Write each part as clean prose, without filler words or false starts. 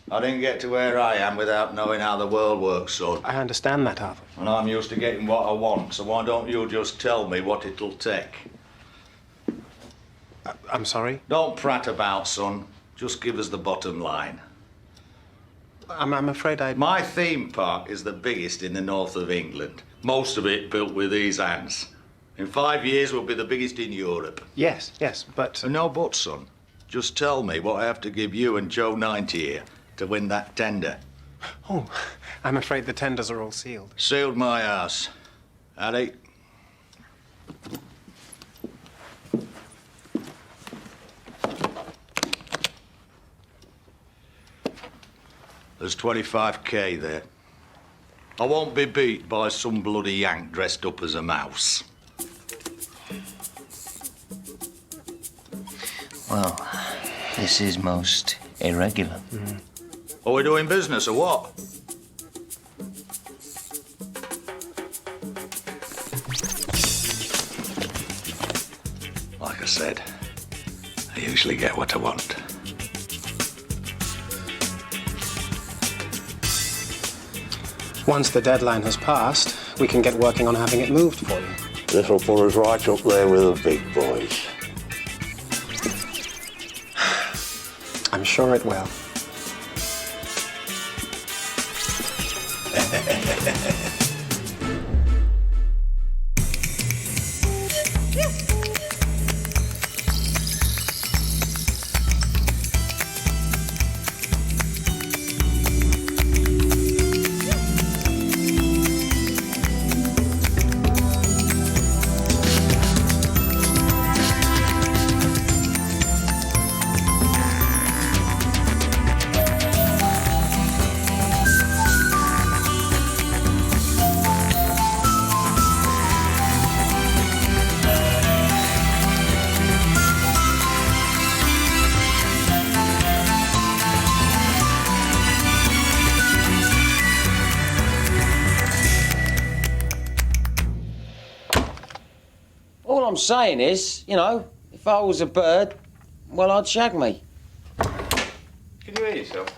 I didn't get to where I am without knowing how the world works, son. I understand that, Arthur. And I'm used to getting what I want, so why don't you just tell me what it'll take? I'm sorry? Don't prat about, son. Just give us the bottom line. I'm afraid My theme park is the biggest in the north of England. Most of it built with these hands. In 5 years, we'll be the biggest in Europe. Yes, but... No buts, son. Just tell me what I have to give you and Joe 90 here to win that tender. Oh, I'm afraid the tenders are all sealed. Sealed my ass. Addy? There's 25K there. I won't be beat by some bloody yank dressed up as a mouse. Well, this is most irregular. Are we doing business or what? Like I said, I usually get what I want. Once the deadline has passed, we can get working on having it moved for you. This'll put us right up there with the big boys. I'm sure it will. All I'm saying is, you know, if I was a bird, well, I'd shag me. Can you hear yourself?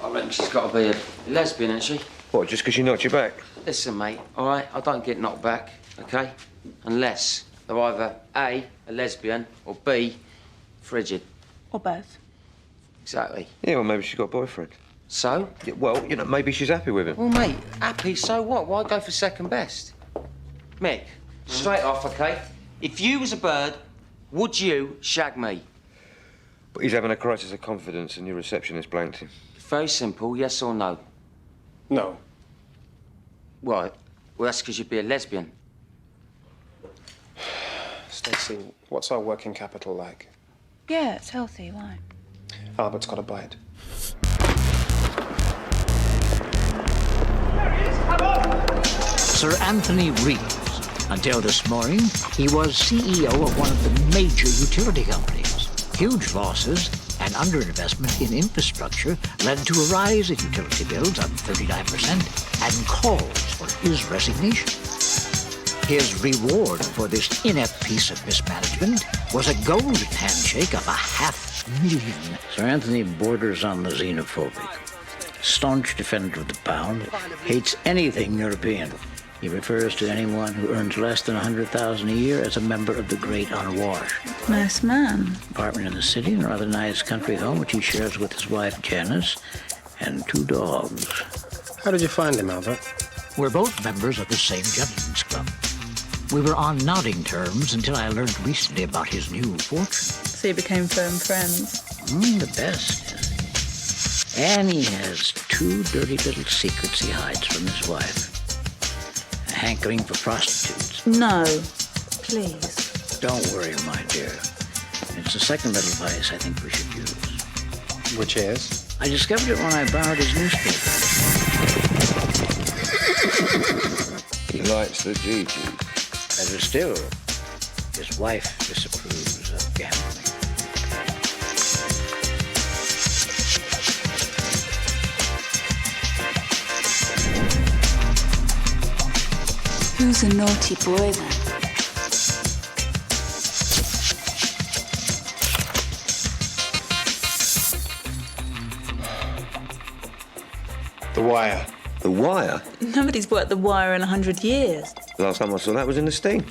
I reckon she's got to be a lesbian, isn't she? What, just because she knocked you back? Listen, mate, all right? I don't get knocked back, OK? Unless they're either A, a lesbian, or B, frigid. Or both. Exactly. Yeah, well, maybe she's got a boyfriend. So? Yeah, well, you know, maybe she's happy with him. Well, mate, happy, so what? Why go for second best? Mick, straight off, OK? If you was a bird, would you shag me? But he's having a crisis of confidence and your receptionist blanked him. Very simple, yes or no? No. Right. Well, that's because you'd be a lesbian. Stacey, what's our working capital like? Yeah, it's healthy. Why? Albert's got a bite. Sir Anthony Reeves. Until this morning, he was CEO of one of the major utility companies. Huge losses and underinvestment in infrastructure led to a rise in utility bills of 39% and calls for his resignation. His reward for this inept piece of mismanagement was a golden handshake of $500,000. Sir Anthony borders on the xenophobic. Staunch defender of the pound, hates anything European. He refers to anyone who earns less than $100,000 a year as a member of the Great Unwashed. Nice man. Apartment in the city and a rather nice country home, which he shares with his wife, Janice, and 2 dogs. How did you find him, Albert? We're both members of the same gentleman's club. We were on nodding terms until I learned recently about his new fortune. So you became firm friends? The best. And he has 2 dirty little secrets he hides from his wife. A hankering for prostitutes. No, please. Don't worry, my dear. It's the second little vice I think we should use. Which is? I discovered it when I borrowed his newspaper. He likes the GG. Better still, his wife disapproves of gambling. Who's a naughty boy, then? The Wire. The Wire? Nobody's worked The Wire in 100 years. The last time I saw that was in the Sting.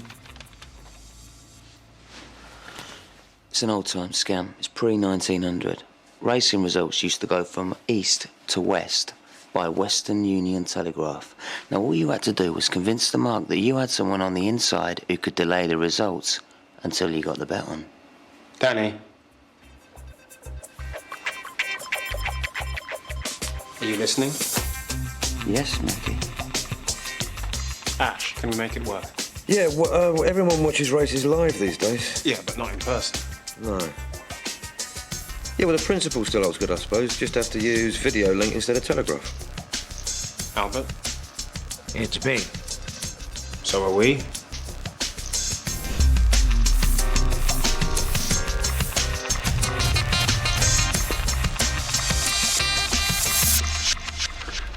It's an old-time scam. It's pre-1900. Racing results used to go from east to west by Western Union Telegraph. Now, all you had to do was convince the mark that you had someone on the inside who could delay the results until you got the bet on. Danny. Are you listening? Yes, Mickey. Ash, can we make it work? Yeah, everyone watches races live these days. Yeah, but not in person. No. Yeah, well, the principle still holds good, I suppose. Just have to use video link instead of telegraph. Albert? It's big. So are we.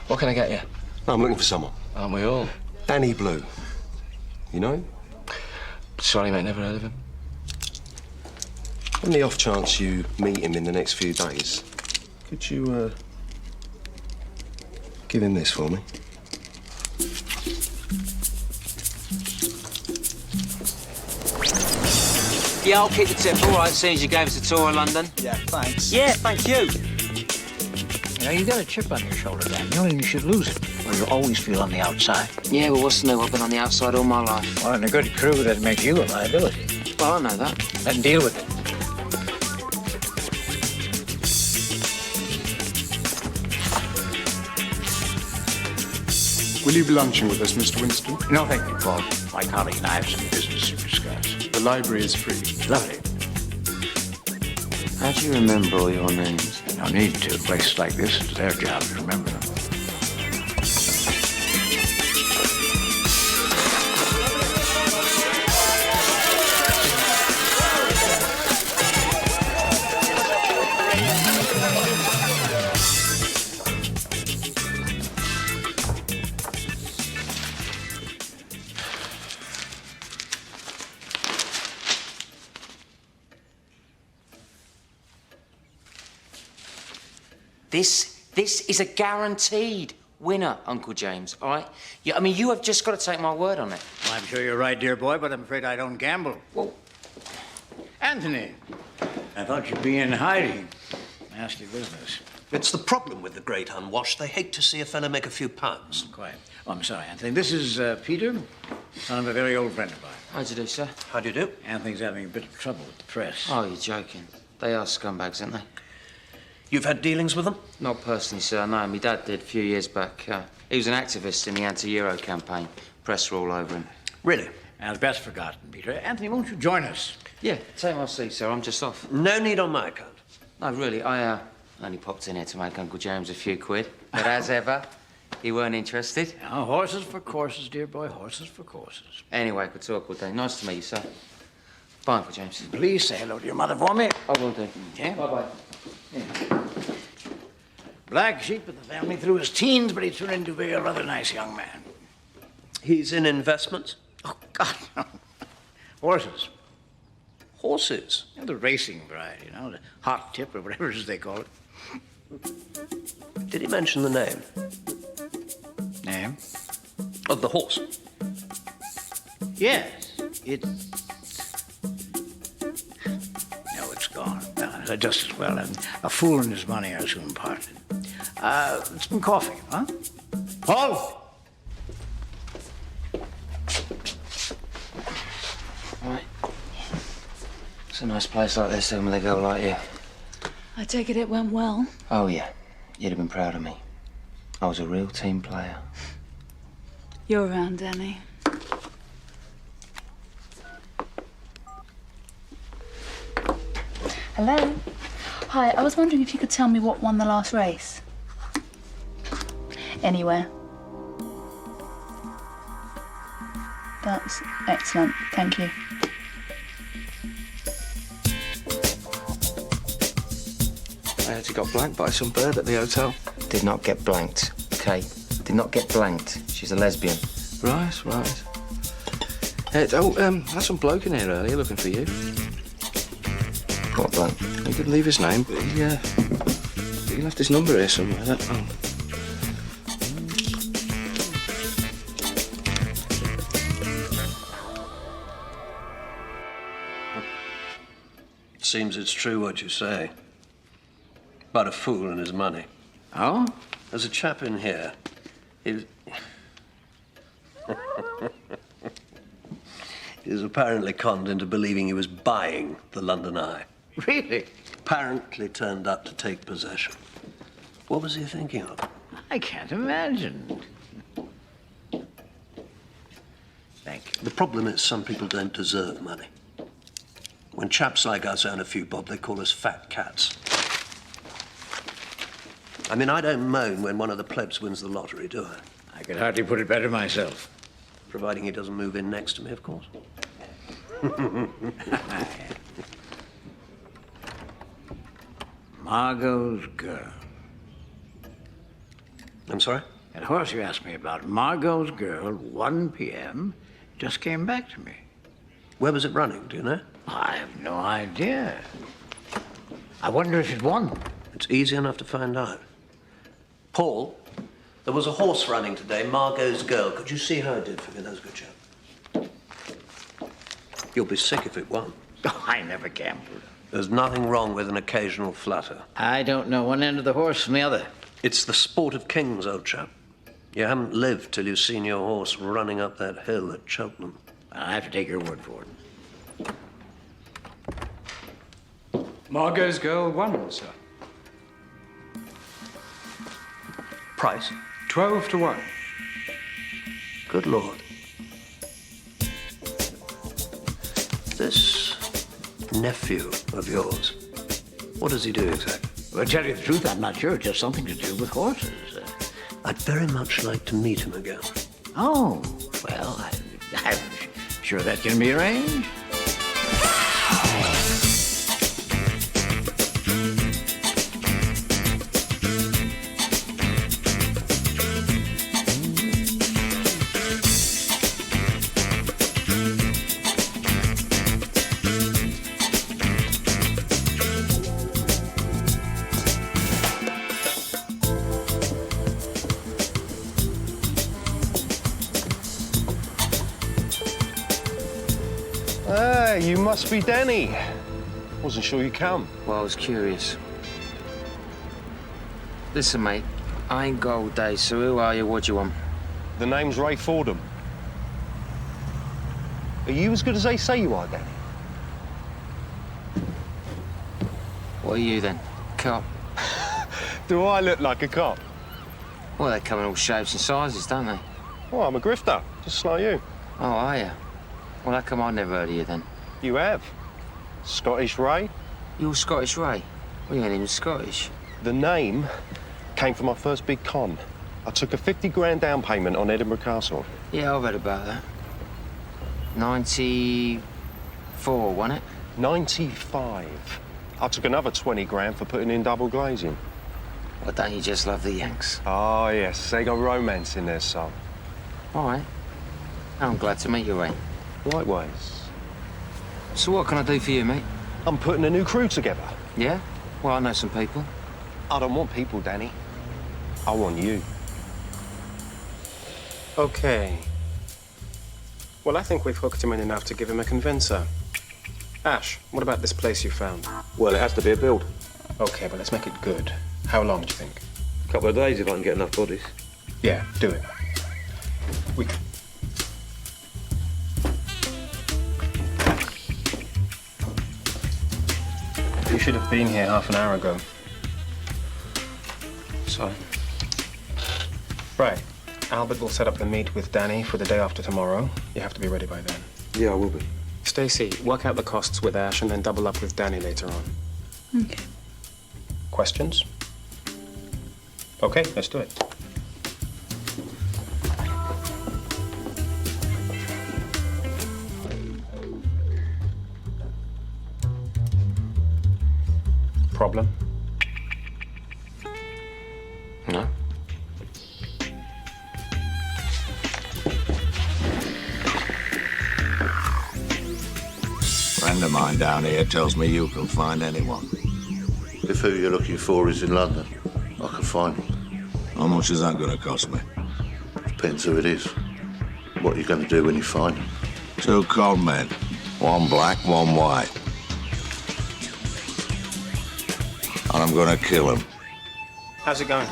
What can I get you? I'm looking for someone. Aren't we all? Danny Blue. You know him? Sorry, mate, never heard of him. On the off chance you meet him in the next few days, could you, give him this for me? Yeah, I'll keep the tip, all right, seeing as you gave us a tour of London. Yeah, thanks. Yeah, thank you. You know, you got a chip on your shoulder, Daniel, and you should lose it. Or you'll always feel on the outside. Yeah, well, what's new? I've been on the outside all my life. Well, in a good crew, that makes you a liability. Well, I know that. Then deal with it. Will you be lunching with us, Mr. Winston? No, thank you, Paul. My colleague and I have some business to discuss. The library is free. Lovely. How do you remember all your names? No need to. Places like this, it's their job to remember them. This is a guaranteed winner, Uncle James, all right? I mean, you have just got to take my word on it. Well, I'm sure you're right, dear boy, but I'm afraid I don't gamble. Well, Anthony, I thought you'd be in hiding. Nasty business. It's the problem with the great unwashed. They hate to see a fella make a few pounds. Quiet. Oh, I'm sorry, Anthony. This is Peter, son of a very old friend of mine. how do you do, sir? How do you do? Anthony's having a bit of trouble with the press. Oh, you're joking. They are scumbags, aren't they? You've had dealings with them? Not personally, sir. No, my dad did a few years back. He was an activist in the anti-Euro campaign. Press were all over him. Really? Now, best forgotten, Peter. Anthony, won't you join us? Yeah, take my seat, sir. I'm just off. No need on my account. No, really, I only popped in here to make Uncle James a few quid. But as ever, he weren't interested. Now, horses for courses, dear boy. Horses for courses. Anyway, I could talk all day. Nice to meet you, sir. Bye, Uncle James. Please say hello to your mother for me. I will do. Yeah. Bye-bye. Black sheep of the family through his teens, but he turned into be a rather nice young man. He's in investments? Oh, God, no. Horses. Horses? You know, the racing variety, you know, the hot tip or whatever it is they call it. Did he mention the name? Name? Of the horse? Yes. It's... No, it's gone. Just as well. A fool and his money are soon parted. Some coffee, huh? Paul! Right. It's a nice place like this, when they go like you. I take it went well. Oh, yeah. You'd have been proud of me. I was a real team player. You're around, Danny. Hello. Hi, I was wondering if you could tell me what won the last race. Anywhere. That's excellent. Thank you. I actually got blanked by some bird at the hotel. Did not get blanked, okay? Did not get blanked. She's a lesbian. Right, right. There's some bloke in here earlier looking for you. What bloke? He didn't leave his name, but he left his number here somewhere. Seems it's true what you say. About a fool and his money. Oh? There's a chap in here. He was apparently conned into believing he was buying the London Eye. Really? Apparently turned up to take possession. What was he thinking of? I can't imagine. Thank you. The problem is some people don't deserve money. When chaps like us earn a few bob, they call us fat cats. I mean, I don't moan when one of the plebs wins the lottery, do I? I could hardly put it better myself. Providing he doesn't move in next to me, of course. Margot's girl. I'm sorry? That horse you asked me about, Margot's girl, 1 p.m., just came back to me. Where was it running, do you know? I have no idea. I wonder if it won. It's easy enough to find out. Paul, there was a horse running today, Margot's girl. Could you see how it did for me? That was a good chap. You'll be sick if it won. Oh, I never gambled. There's nothing wrong with an occasional flutter. I don't know one end of the horse from the other. It's the sport of kings, old chap. You haven't lived till you've seen your horse running up that hill at Cheltenham. I have to take your word for it. Margot's girl won, sir. Price? 12 to 1. Good Lord. This nephew of yours, what does he do exactly? Well, to tell you the truth, I'm not sure. It's just something to do with horses. I'd very much like to meet him again. Oh, well, I'm sure that can be arranged. Hey, you must be Danny. Wasn't sure you'd come. Well, I was curious. Listen, mate, I ain't got all day, so who are you? What do you want? The name's Ray Fordham. Are you as good as they say you are, Danny? What are you, then? Cop? Do I look like a cop? Well, they come in all shapes and sizes, don't they? Well, I'm a grifter, just like you. Oh, are you? Well, how come I never heard of you, then? You have. Scottish Ray? You're Scottish Ray? Well, you ain't even Scottish. The name came from my first big con. I took a 50 grand down payment on Edinburgh Castle. Yeah, I've read about that. 94, wasn't it? 95. I took another 20 grand for putting in double glazing. Well, don't you just love the Yanks? Oh, yes. They got romance in their soul. All right. I'm glad to meet you, Ray. Likewise. So what can I do for you, mate? I'm putting a new crew together. Yeah? Well, I know some people. I don't want people, Danny. I want you. Okay. Well, I think we've hooked him in enough to give him a convincer. Ash, what about this place you found? Well, it has to be a build. Okay, but let's make it good. How long do you think? A couple of days if I can get enough bodies. Yeah, do it. You should have been here half an hour ago. Sorry. Right. Albert will set up the meet with Danny for the day after tomorrow. You have to be ready by then. Yeah, I will be. Stacy, work out the costs with Ash and then double up with Danny later on. Okay. Questions? Okay, let's do it. Problem? No. Friend of mine down here tells me you can find anyone. If who you're looking for is in London, I can find him. How much is that going to cost me? Depends who it is. What are you going to do when you find him? 2 con men. 1 black, 1 white. and I'm gonna kill him. How's it going?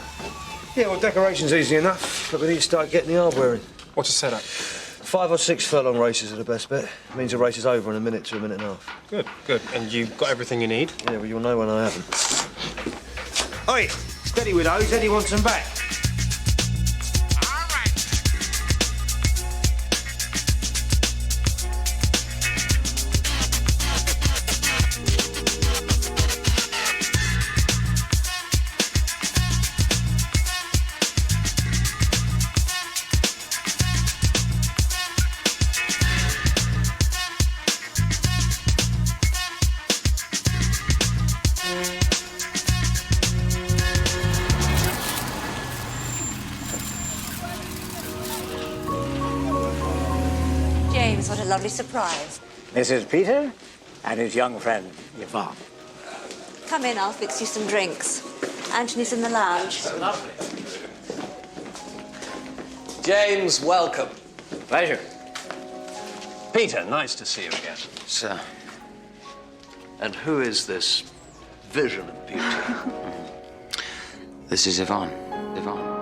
Yeah, well, decoration's easy enough, but we need to start getting the hardware in. What's the setup? 5 or 6 furlong races are the best bet. Means the race is over in a minute to a minute and a half. Good, good. And you got everything you need? Yeah, well, you'll know when I haven't. Oi, steady with those. Eddie wants them back. James, what a lovely surprise. This is Peter and his young friend, Yvonne. Come in, I'll fix you some drinks. Anthony's in the lounge. Lovely. James, welcome. Pleasure. Peter, nice to see you again. Sir. And who is this vision of beauty? This is Yvonne. Yvonne.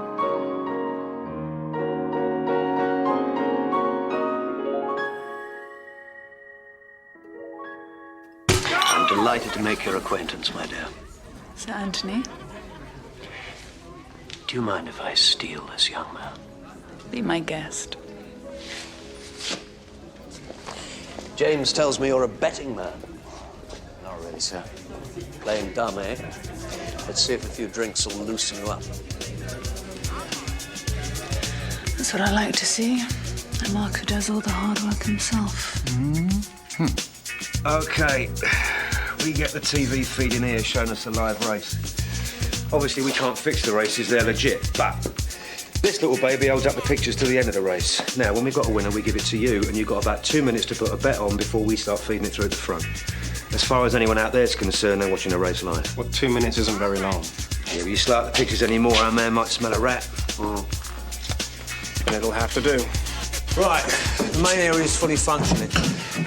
I'm delighted to make your acquaintance, my dear. Sir Anthony, Do you mind if I steal this young man? be my guest. James tells me you're a betting man. Not really, sir. Playing dumb, eh? Let's see if a few drinks will loosen you up. That's what I like to see. A Mark who does all the hard work himself. OK, we get the TV feed in here showing us a live race. Obviously, we can't fix the races, they're legit, but this little baby holds up the pictures to the end of the race. Now, when we've got a winner, we give it to you, and you've got about 2 minutes to put a bet on before we start feeding it through at the front. As far as anyone out there's concerned, they're watching the race live. Well, 2 minutes isn't very long. Yeah, if you start the pictures anymore, our man might smell a rat. It'll have to do. Right, the main area is fully functioning.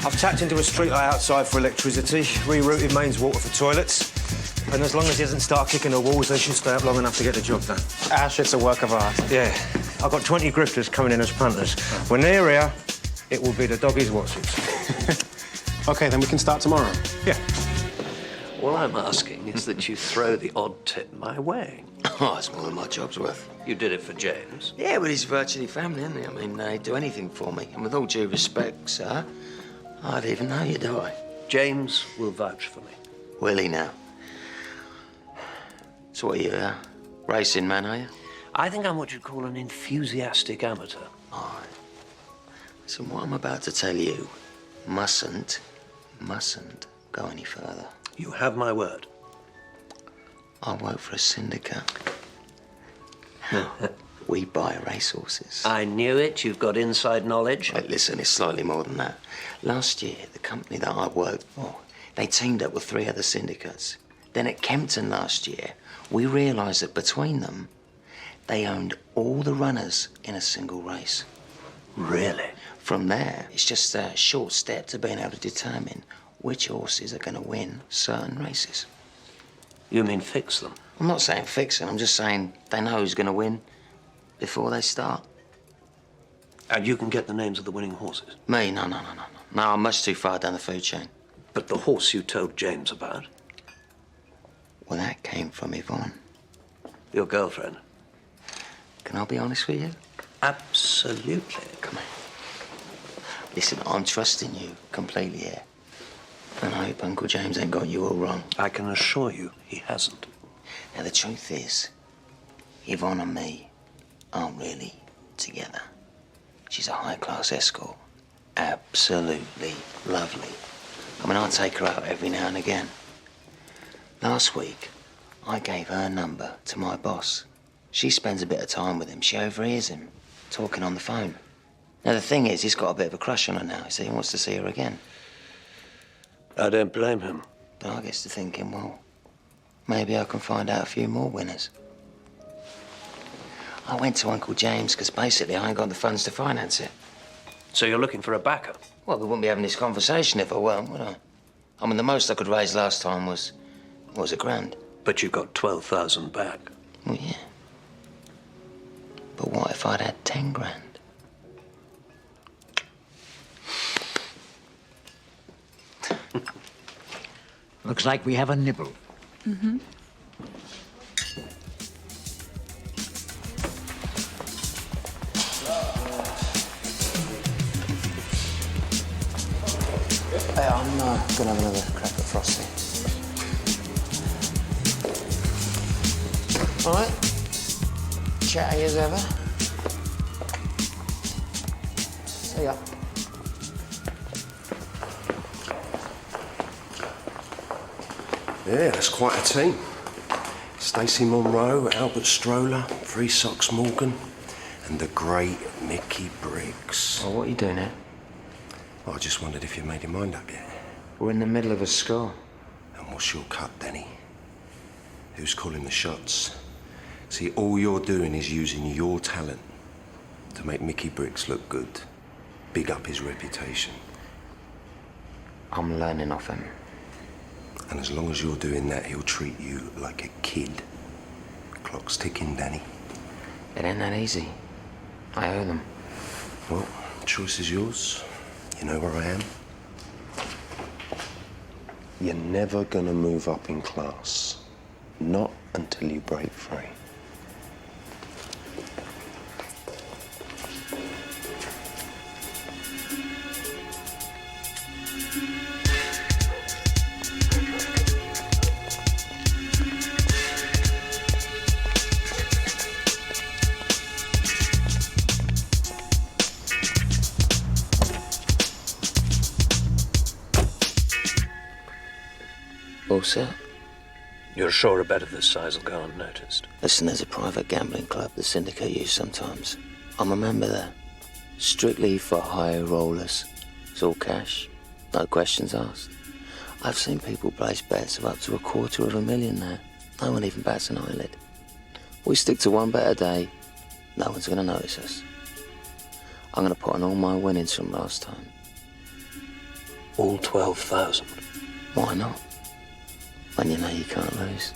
I've tapped into a streetlight outside for electricity, rerouted mains water for toilets, and as long as he doesn't start kicking the walls, they should stay up long enough to get the job done. Ash, it's a work of art. Yeah, I've got 20 grifters coming in as punters. When they're here, it will be the doggies' whatsits. OK, then we can start tomorrow. Yeah. All I'm asking is that you throw the odd tip my way. Oh, it's more than my job's worth. You did it for James. Yeah, but he's virtually family, isn't he? I mean, they'd do anything for me. And with all due respect, sir, I'd even know you, do I? James will vouch for me. Will he now? So what are you, racing man, are you? I think I'm what you'd call an enthusiastic amateur. All right. So what I'm about to tell you mustn't go any further. You have my word. I work for a syndicate. We buy racehorses. I knew it. You've got inside knowledge. Wait, listen, it's slightly more than that. Last year, the company that I worked for, they teamed up with 3 other syndicates. Then at Kempton last year, we realised that between them, they owned all the runners in a single race. Really? From there, it's just a short step to being able to determine which horses are going to win certain races. You mean fix them? I'm not saying fix them, I'm just saying they know who's going to win before they start. And you can get the names of the winning horses? Me? No. No, I'm much too far down the food chain. But the horse you told James about? Well, that came from Yvonne. Your girlfriend? Can I be honest with you? Absolutely. Come on. Listen, I'm trusting you completely here. And I hope Uncle James ain't got you all wrong. I can assure you he hasn't. Now, the truth is, Yvonne and me aren't really together. She's a high-class escort. Absolutely lovely. I mean, I take her out every now and again. Last week, I gave her number to my boss. She spends a bit of time with him. She overhears him talking on the phone. Now, the thing is, he's got a bit of a crush on her now, so he wants to see her again. I don't blame him. But I gets to thinking, well, maybe I can find out a few more winners. I went to Uncle James because basically I ain't got the funds to finance it. So you're looking for a backer? Well, we wouldn't be having this conversation if I weren't, would I? I mean, the most I could raise last time was £1,000. But you got 12,000 back. Well, yeah. But what if I'd had 10 grand? Looks like we have a nibble. Mm-hmm. Hey, I'm gonna have another crack at Frosty. All right. Chatty as ever. See ya. Yeah, that's quite a team. Stacey Monroe, Albert Stroller, Free Socks Morgan, and the great Mickey Briggs. Oh, what are you doing here? Well, I just wondered if you made your mind up yet. We're in the middle of a score. And what's your cut, Denny? Who's calling the shots? See, all you're doing is using your talent to make Mickey Briggs look good. Big up his reputation. I'm learning off him. And as long as you're doing that, he'll treat you like a kid. Clock's ticking, Danny. It ain't that easy. I owe them. Well, choice is yours. You know where I am. You're never gonna move up in class. Not until you break free. All set? You're sure a bet of this size will go unnoticed? Listen, there's a private gambling club the syndicate use sometimes. I'm a member there. Strictly for high rollers. It's all cash. No questions asked. I've seen people place bets of up to $250,000 there. No one even bats an eyelid. We stick to one bet a day. No one's going to notice us. I'm going to put on all my winnings from last time. All 12,000? Why not? When you know you can't lose.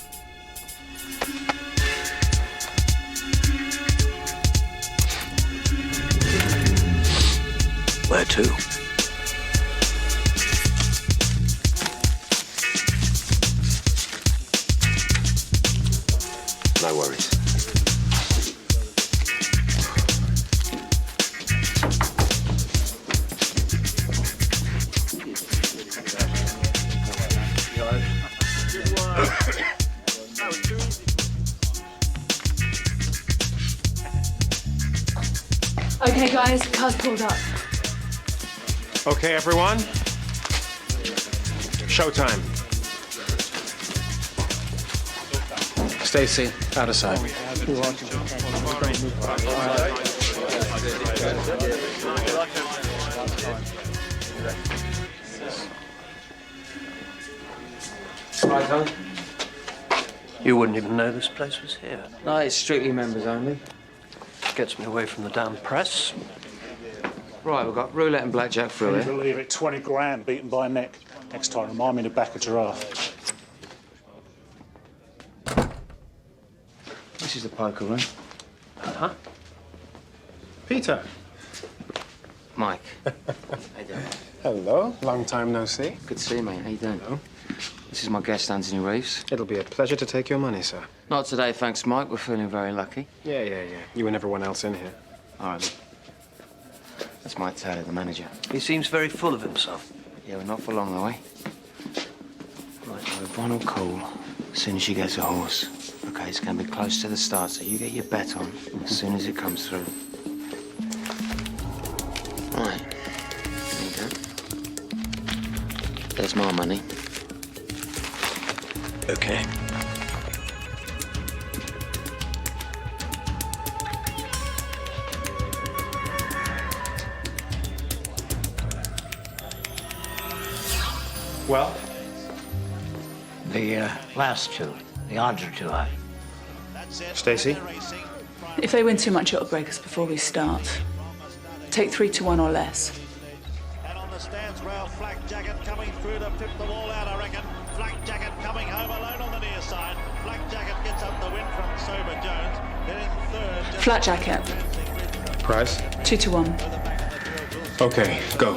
Where to? No worries. Okay, guys, car's pulled up. Okay, everyone. Showtime. Stacey, out of sight. Right, Tom? You wouldn't even know this place was here. No, it's strictly members only. Gets me away from the damn press. Right, we've got roulette and blackjack through Can you here. believe it? 20 grand beaten by neck. Next time, remind me to back a giraffe. This is the poker room. Huh? Peter. Mike. How you doing? Hello. Long time no see. Good to see you, mate. How you doing? Hello. This is my guest, Anthony Reeves. It'll be a pleasure to take your money, sir. Not today, thanks, Mike. We're feeling very lucky. Yeah. You and everyone else in here. All right. That's Mike Taylor, the manager. He seems very full of himself. Yeah, we're not for long, though, eh? Right, so Yvonne will call as soon as she gets a horse. Okay, it's going to be close to the start, so you get your bet on as soon as it comes through. Right. There you go. There's my money. Okay. Well? The last two. The odds are too high. Stacey? If they win too much, it'll break us before we start. Take 3-1 or less. And on the stands rail, Flak Jacket coming through to tip the ball out, I reckon. Flak Jacket coming home alone on the near side. Flat jacket. Price? 2 to 1. Okay, go.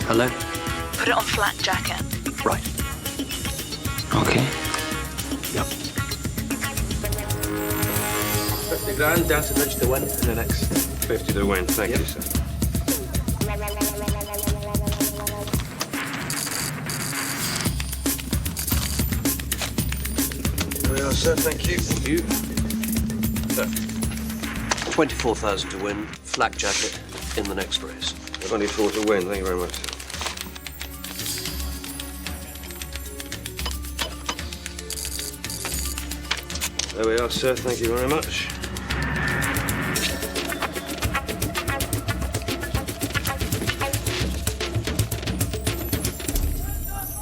Hello? Put it on flat jacket. Right. Okay. Yep. 50 grand down to nudge the win in the next. 50 to win. Thank you, sir. There we are, sir. Thank you. Thank you. So, 24,000 to win, flak jacket in the next race. 24 to win. Thank you very much. There we are, sir. Thank you very much.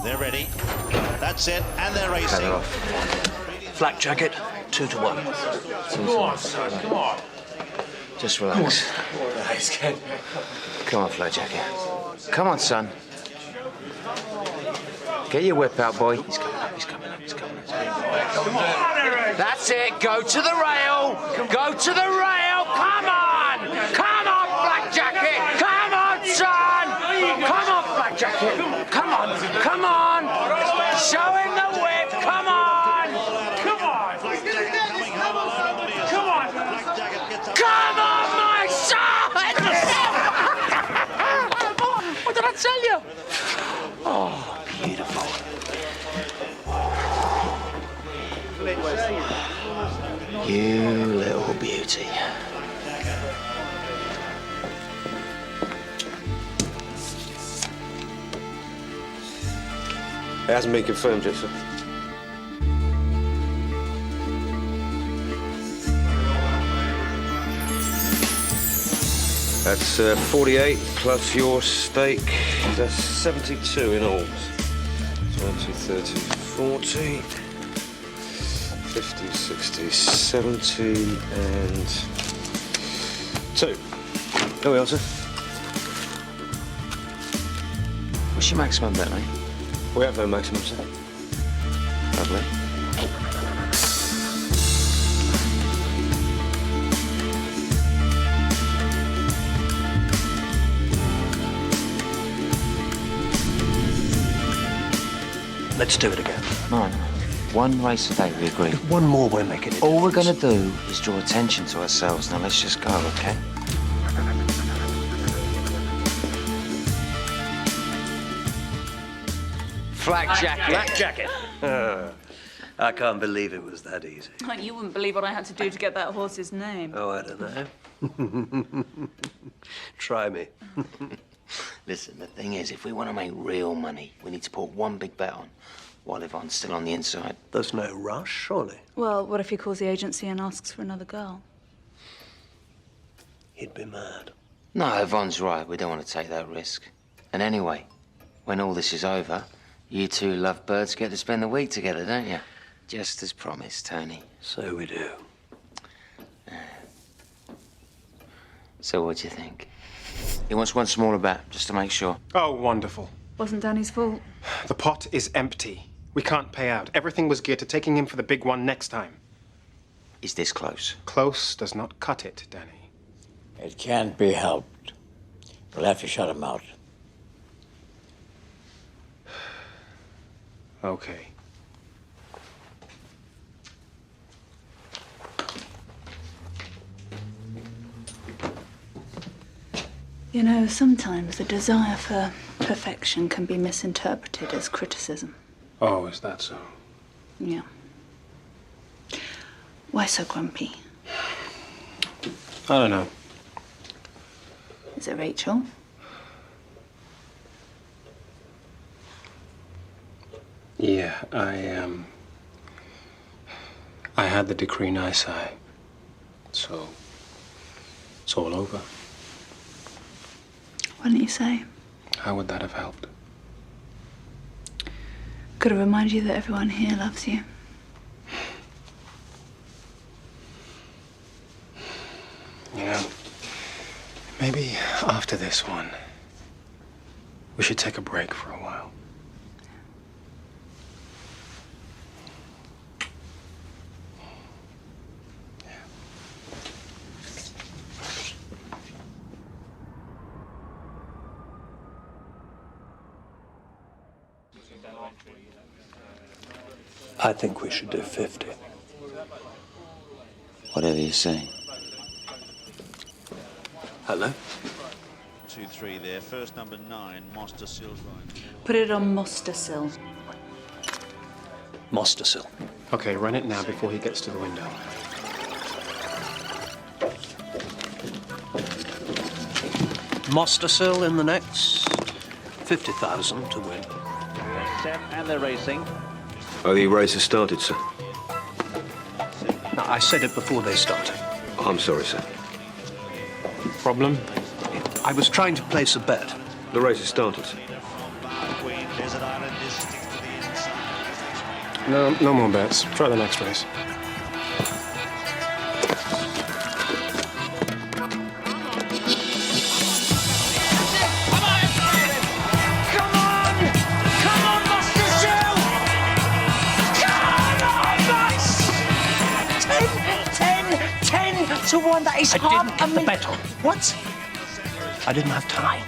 They're ready. That's it, and they're racing. Flak jacket, 2 to 1. Come on, son, come on. Just relax. Come on, Flat Jacket. Come on, son. Get your whip out, boy. He's coming up, he's coming up, he's coming up. Come on. That's it. Go to the rail. Go to the rail. Come on. Come on, Black Jacket. Come on, son. Come on, Black Jacket. Come on. Come on. Show him the whip. Come on. Come on. Come on. Come on, my son. What did I tell you? Oh, beautiful. You little beauty. It hasn't been confirmed yet, sir. That's 48 plus your stake. That's 72 in all. 20, 30, 40, 50, 60, 70, and 2. There we are, sir. What's your maximum bet, mate? We have no maximum, sir. Lovely. Let's do it again. No. One race a day, we agree. One more, we're making it. All we're going to do is draw attention to ourselves. Now, let's just go, okay? Flak jacket. Flak jacket. I can't believe it was that easy. You wouldn't believe what I had to do to get that horse's name. Oh, I don't know. Try me. Listen, the thing is, if we want to make real money, we need to put one big bet on while Yvonne's still on the inside. There's no rush, surely. Well, what if he calls the agency and asks for another girl? He'd be mad. No, Yvonne's right. We don't want to take that risk. And anyway, when all this is over, you two lovebirds get to spend the week together, don't you? Just as promised, Tony. So we do. So what do you think? He wants one smaller bet, just to make sure. Oh, wonderful. Wasn't Danny's fault. The pot is empty. We can't pay out. Everything was geared to taking him for the big one next time. Is this close? Close does not cut it, Danny. It can't be helped. We'll have to shut him out. Okay. You know, sometimes the desire for perfection can be misinterpreted as criticism. Oh, is that so? Yeah. Why so grumpy? I don't know. Is it Rachel? Yeah, I had the decree nisi, so it's all over. Why didn't you say? How would that have helped? Could have reminded you that everyone here loves you. You know, maybe after this one, we should take a break for a while. I think we should do 50. Whatever you say. Hello? 2-3 there. First number 9, Master Sills right. Put it on Mostersill. Mostersill. Okay, run it now before he gets to the window. Mostersill in the next 50,000 to win. And they're racing. Oh, the race has started, sir. No, I said it before they started. I'm sorry, sir. Problem? I was trying to place a bet. The race has started, sir. Queen Desert Island is sticks to the inside. No more bets. Try the next race. To one, that is I half didn't get the bet on. What? I didn't have time.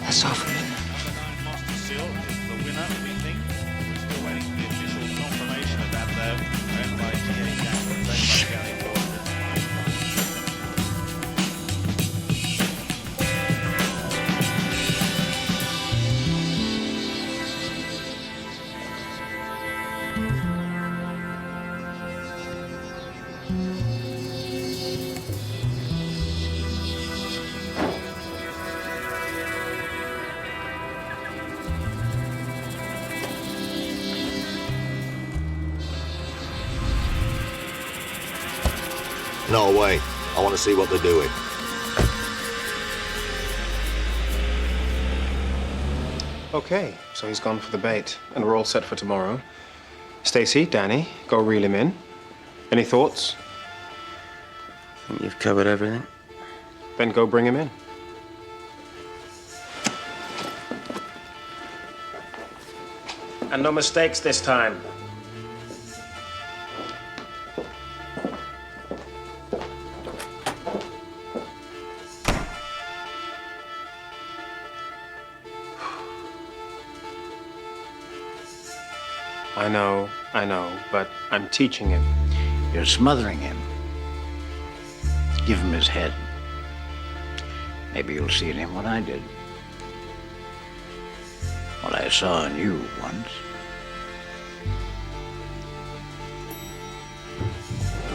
That's half a million. Master Sill is the winner, we think. We're still waiting for the official confirmation of that, though. Owned by T.A. Jack and trained by Gary Ward. No, wait. I want to see what they're doing. Okay, so he's gone for the bait, and we're all set for tomorrow. Stacy, Danny, go reel him in. Any thoughts? I think you've covered everything. Then go bring him in. And no mistakes this time. I know, but I'm teaching him. You're smothering him. Give him his head. Maybe you'll see in him what I did. What I saw in you once.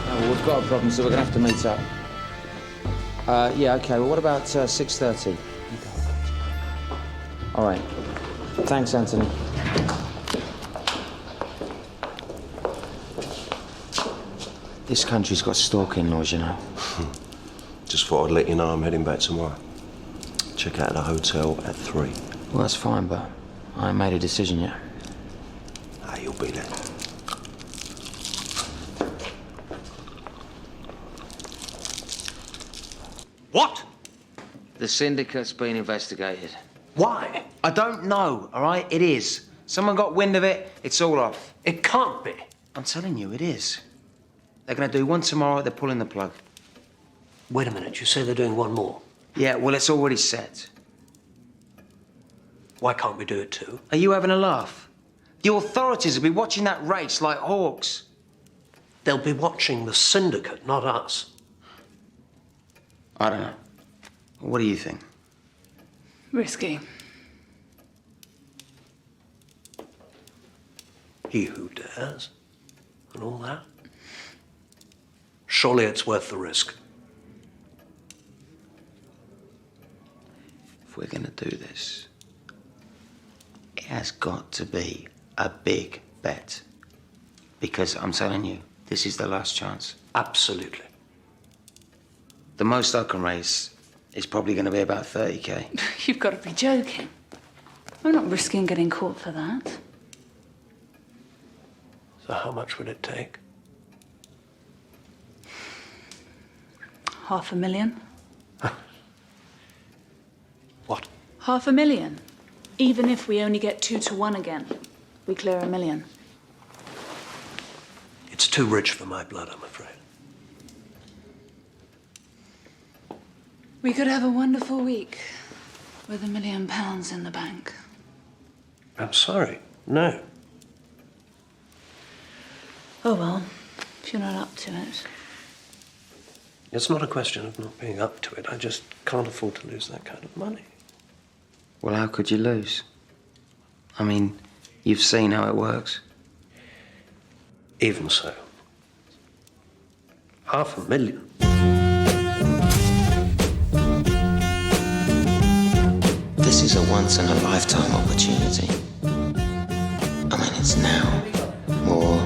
Oh, we've got a problem, so we're gonna have to meet up. Yeah, okay. Well, what about 6:30? All right. Thanks, Anthony. This country's got stalking laws, you know. Just thought I'd let you know I'm heading back tomorrow. Check out the hotel at 3. Well, that's fine, but I ain't made a decision yet. Ah, you'll be there. What? The syndicate's been investigated. Why? I don't know, all right? It is. Someone got wind of it, it's all off. It can't be. I'm telling you, it is. They're gonna do one tomorrow, they're pulling the plug. Wait a minute, you say they're doing one more? Yeah, well, it's already set. Why can't we do it too? Are you having a laugh? The authorities will be watching that race like hawks. They'll be watching the syndicate, not us. I don't know. What do you think? Risky. He who dares, and all that. Surely it's worth the risk. If we're gonna do this, it has got to be a big bet. Because I'm telling you, this is the last chance. Absolutely. The most I can raise is probably gonna be about 30K. You've got to be joking. I'm not risking getting caught for that. So how much would it take? $500,000. What? $500,000. Even if we only get 2 to 1 again, we clear $1 million. It's too rich for my blood, I'm afraid. We could have a wonderful week. With £1 million in the bank. I'm sorry. No. Oh, well, if you're not up to it. It's not a question of not being up to it. I just can't afford to lose that kind of money. Well, how could you lose? I mean, you've seen how it works. Even so. $500,000. This is a once-in-a-lifetime opportunity. I mean, it's now, or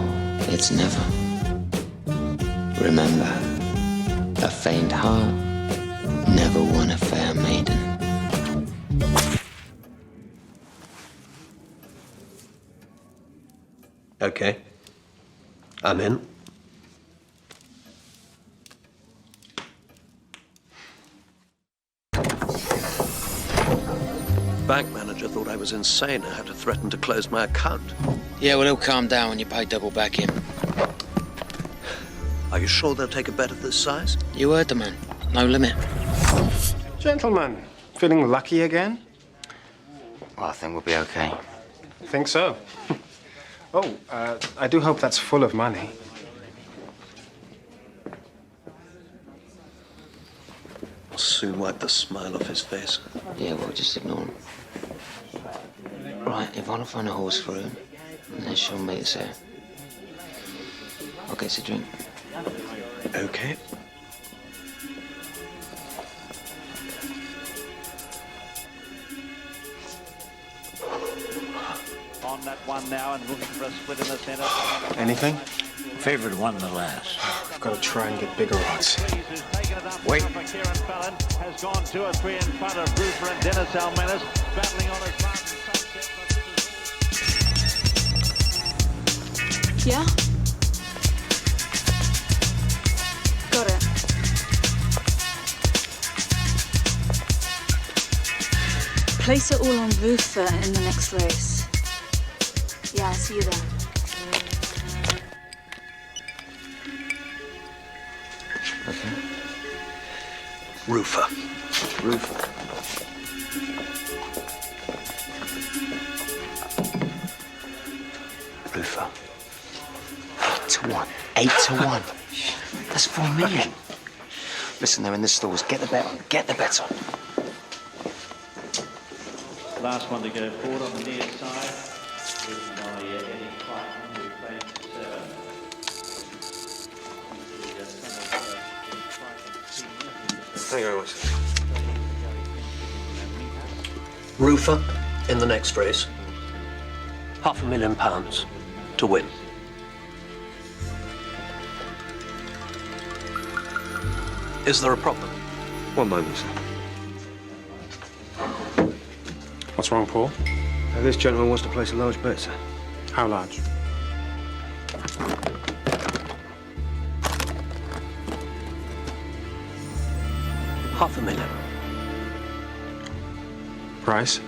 it's never. Remember, a faint heart never won a fair maiden. Okay. I'm in. Bank manager thought I was insane. I had to threaten to close my account. Yeah, well, he'll calm down when you pay double back in. Are you sure they'll take a bet of this size? You heard the man. No limit. Gentlemen, feeling lucky again? Well, I think we'll be okay. Think so. Oh, I do hope that's full of money. I'll soon wipe the smile off his face. Yeah, well, just ignore him. Right, if I don't find a horse for him, then she'll meet us here. I'll get us a drink. Okay. On that one now and looking for a split in the centre. Anything? Favourite won the last. I've got to try and get bigger odds. Wait. Kieran Fallon has gone 2 or 3 in front of Roofer and Dennis Almenis, battling on his mark. Yeah? Got it. Place it all on Roofer in the next race. Yeah, I'll see you then. Okay. Roofer. Roofer. Roofer. 8 to 1. 8 to 1. That's $4 million. Listen, they're in the stores. Get the bet on. Get the bet on. Last one to go forward on the near side. Driven by Eddie Crichton, who played 7. Thank you very much. Roofer in the next race. £500,000 to win. Is there a problem? One moment, sir. What's wrong, Paul? This gentleman wants to place a large bet, sir. How large? $500,000. Price?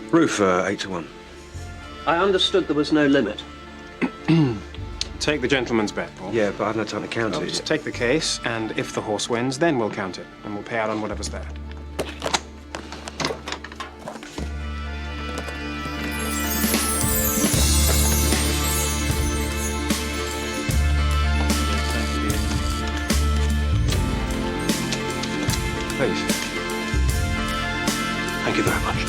Roof, 8 to 1. I understood there was no limit. Take the gentleman's bet, Paul. Yeah, but I've no time to count it. Just take the case, and if the horse wins, then we'll count it, and we'll pay out on whatever's there. Please. Thank you very much.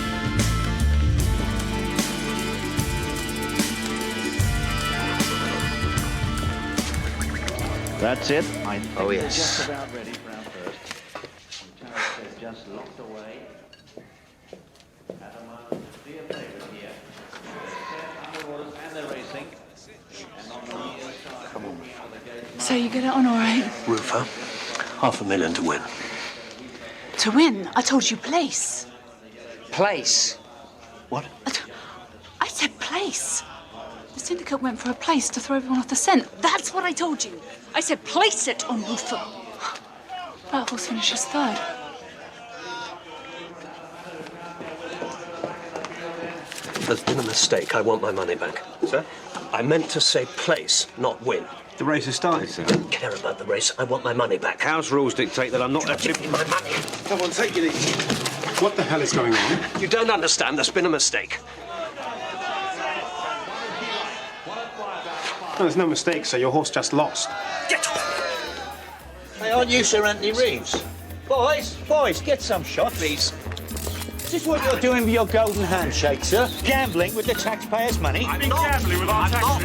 That's it. I think Oh, we're yes. just about ready for our first. They've just locked away. At the moment, clear favourite here. They're set underwaters and they're racing. And on the near side, walking out of the gate. So you get it on all right? Roofer, $500,000 to win. To win? I told you place. Place. What? I said place. The syndicate went for a place to throw everyone off the scent. That's what I told you. I said place it on Roofer. That horse finishes third. There's been a mistake. I want my money back. Sir? I meant to say place, not win. The race has started, sir. I don't care about the race. I want my money back. House rules dictate that I'm not... Give me my money. Come on, take it easy. What the hell is going on? You don't understand. There's been a mistake. No, there's no mistake, sir. Your horse just lost. Get off! Hey, aren't you Sir Anthony Reeves? Boys, get some shot, please. Is this what you're doing with your golden handshake, sir? Gambling with the taxpayers' money? I'm not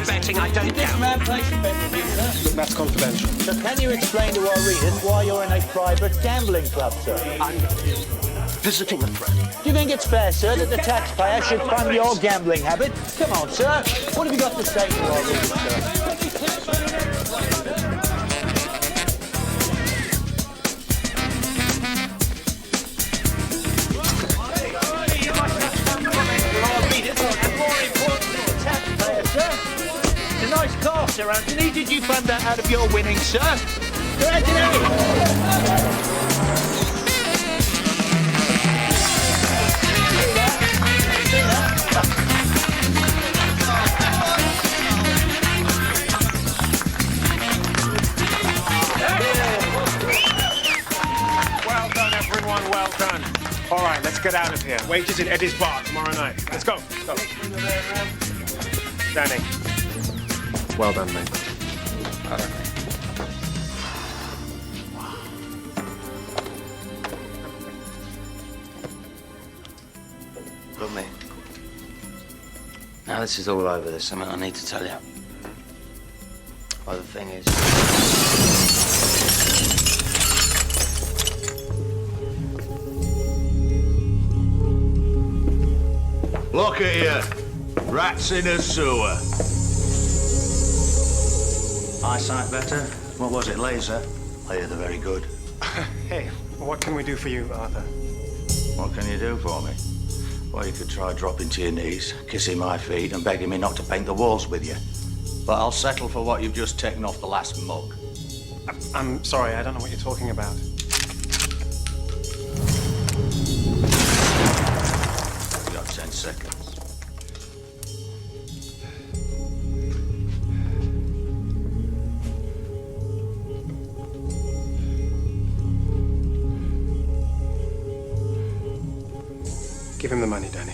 betting. I don't Did this man place a bet with you, sir? Look, that's confidential. So can you explain to our readers why you're in a private gambling club, sir? I'm visiting a friend. Do you think it's fair, sir, that the taxpayer should fund your gambling habit? Come on, sir. What have you got to say to our readers, sir? It's a nice car, Sir Anthony. Did you fund that out of your winnings, sir? Sir Anthony! Well done, everyone. Well done. All right, let's get out of here. Wages at Eddie's bar tomorrow night. Let's go. Let's go. Danny. Well done, mate. Look, mate. Now this is all over, there's something I need to tell you. Well, the thing is... Look at you. Rats in a sewer. Eyesight better? What was it, laser? I hear they're very good. Hey, what can we do for you, Arthur? What can you do for me? Well, you could try dropping to your knees, kissing my feet and begging me not to paint the walls with you. But I'll settle for what you've just taken off the last mug. I'm sorry, I don't know what you're talking about. You got 10 seconds. Give him the money, Danny.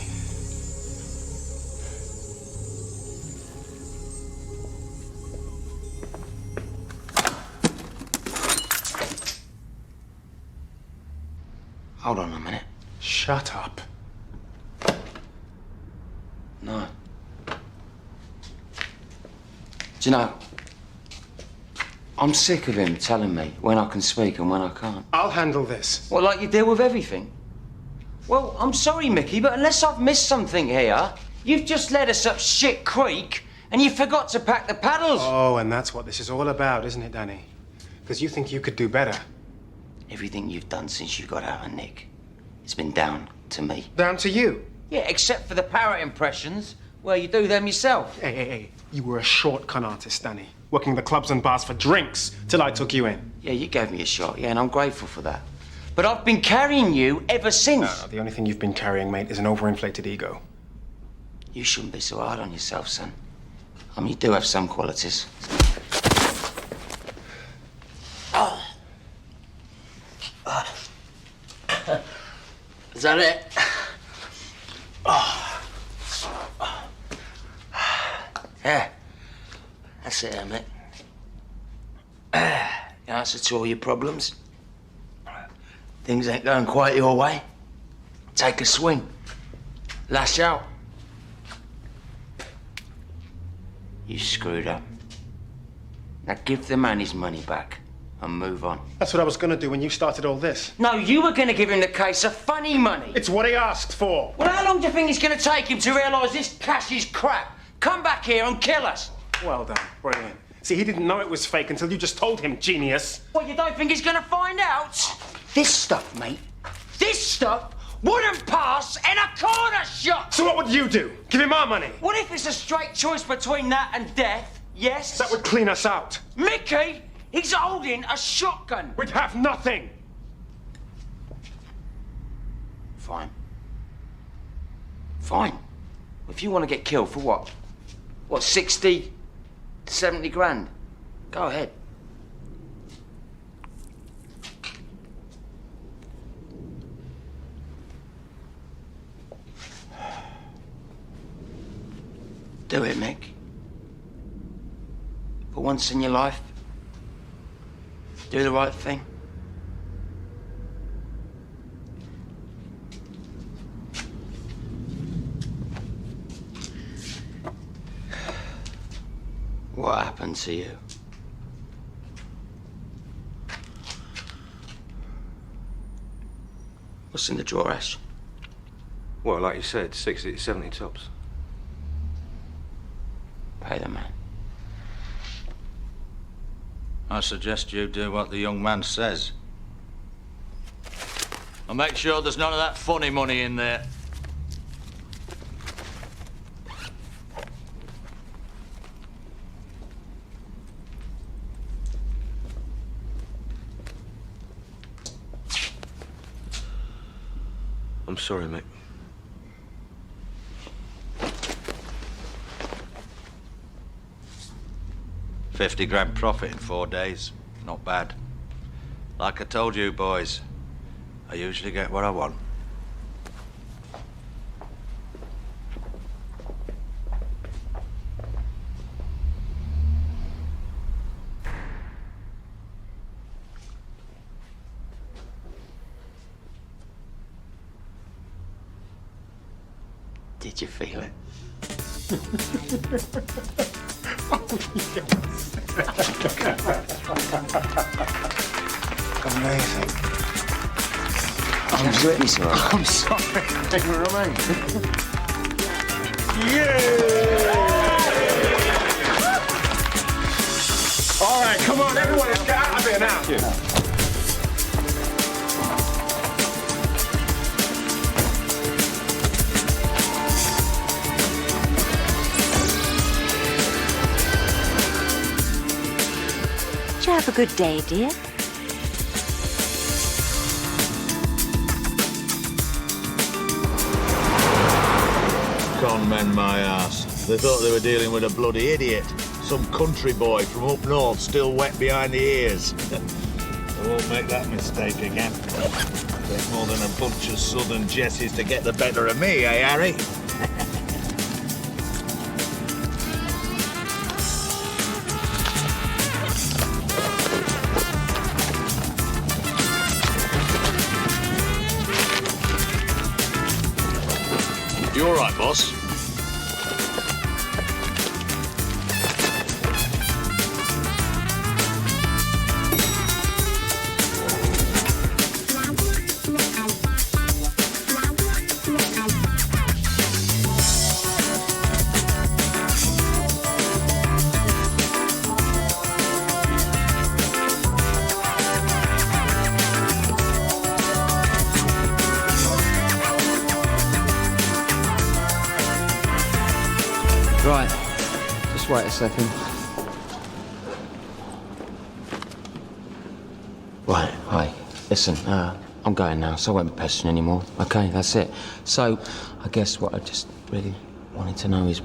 Hold on a minute. Shut up. No. Do you know, I'm sick of him telling me when I can speak and when I can't. I'll handle this. Well, like you deal with everything. Well, I'm sorry, Mickey, but unless I've missed something here, you've just led us up shit creek and you forgot to pack the paddles. Oh, and that's what this is all about, isn't it, Danny? Because you think you could do better. Everything you've done since you got out of Nick, it's been down to me. Down to you? Yeah, except for the parrot impressions, where you do them yourself. Hey. You were a short con artist, Danny. Working the clubs and bars for drinks till I took you in. Yeah, you gave me a shot, yeah, and I'm grateful for that. But I've been carrying you ever since. No, the only thing you've been carrying, mate, is an overinflated ego. You shouldn't be so hard on yourself, son. I mean, you do have some qualities. Is that it? Yeah. That's it, mate. The answer to all your problems. Things ain't going quite your way. Take a swing. Lash out. You screwed up. Now give the man his money back and move on. That's what I was going to do when you started all this. No, you were going to give him the case of funny money. It's what he asked for. Well, how long do you think it's going to take him to realise this cash is crap? Come back here and kill us. Well done. Brilliant. See, he didn't know it was fake until you just told him, genius. What, you don't think he's going to find out? This stuff, mate, this stuff wouldn't pass in a corner shop. So what would you do? Give him our money? What if it's a straight choice between that and death? Yes? That would clean us out. Mickey, he's holding a shotgun. We'd have nothing. Fine. Fine. If you want to get killed for what? What, 60, 70 grand? Go ahead. Do it, Mick. For once in your life, do the right thing. What happened to you? What's in the drawer, Ash? Well, like you said, 60 to 70 tops. Pay the man. I suggest you do what the young man says. And make sure there's none of that funny money in there. I'm sorry, Mick. $50 profit in 4 days. Not bad. Like I told you, boys, I usually get what I want. Did you feel it? Amazing. I'm sorry. I'm sorry. Thank you very much. All right, come on, everyone, let's get out of here now. Did you have a good day, dear? Con men my ass. They thought they were dealing with a bloody idiot. Some country boy from up north, still wet behind the ears. They won't make that mistake again. Take more than a bunch of southern Jessies to get the better of me, eh, Harry? You all right, boss? Right. Just wait a second. Right, hi. Listen, I'm going now, so I won't be pestering anymore. Okay, that's it. So, I guess what I just really wanted to know is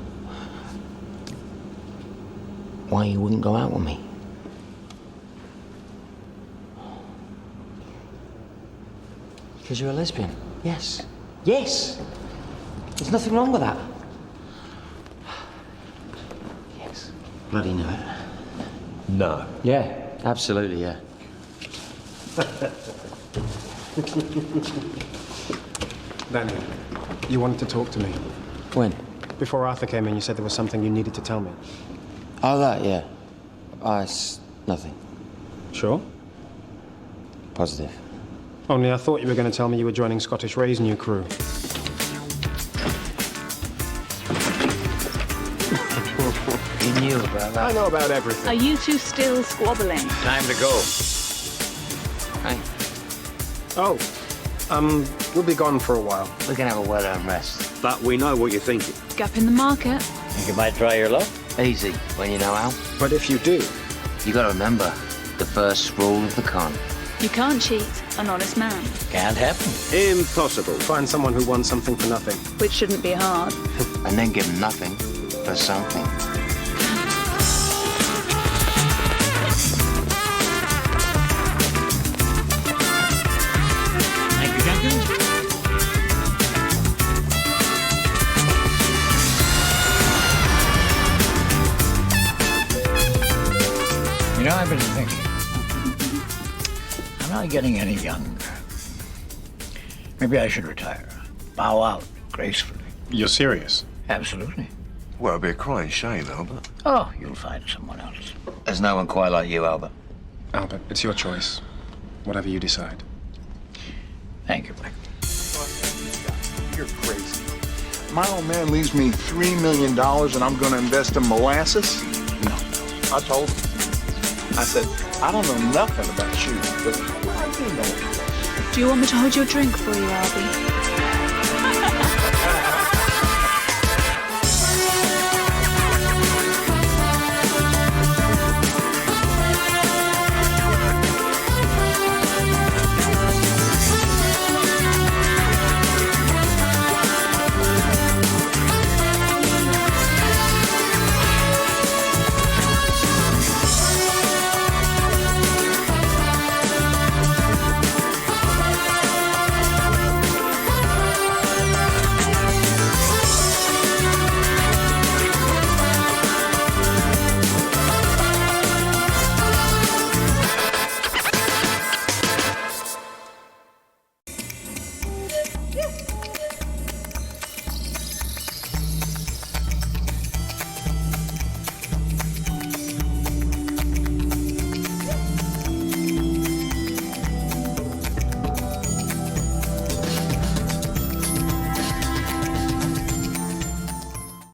why you wouldn't go out with me. Because you're a lesbian. Yes. Yes! There's nothing wrong with that. Yes. Bloody knew it. No. Yeah, absolutely, yeah. Danny, you wanted to talk to me. When? Before Arthur came in, you said there was something you needed to tell me. Oh, that, yeah. It's nothing. Sure? Positive. Only I thought you were going to tell me you were joining Scottish Ray's new crew. You knew about that? I know about everything. Are you two still squabbling? Time to go. Hey, Oh, we'll be gone for a while. we can have a well-earned rest. But we know what you're thinking. Gap in the market? Think you might try your luck? Easy, when you know how. But if you do, You gotta remember, the first rule of the con. You can't cheat an honest man, Can't happen. Impossible. find someone who wants something for nothing. which shouldn't be hard. And then give them nothing for something. I getting any younger? Maybe I should retire. Bow out gracefully. You're serious? Absolutely. Well, it'd be a crying shame, Albert. Oh, you'll find someone else. There's no one quite like you, Albert. Albert, it's your choice. Whatever you decide. Thank you, Mike. You're crazy. My old man leaves me $3 million and I'm going to invest in molasses? No. I told him. I said, I don't know nothing about shoes, but I do know. Do you want me to hold your drink for you, Albie?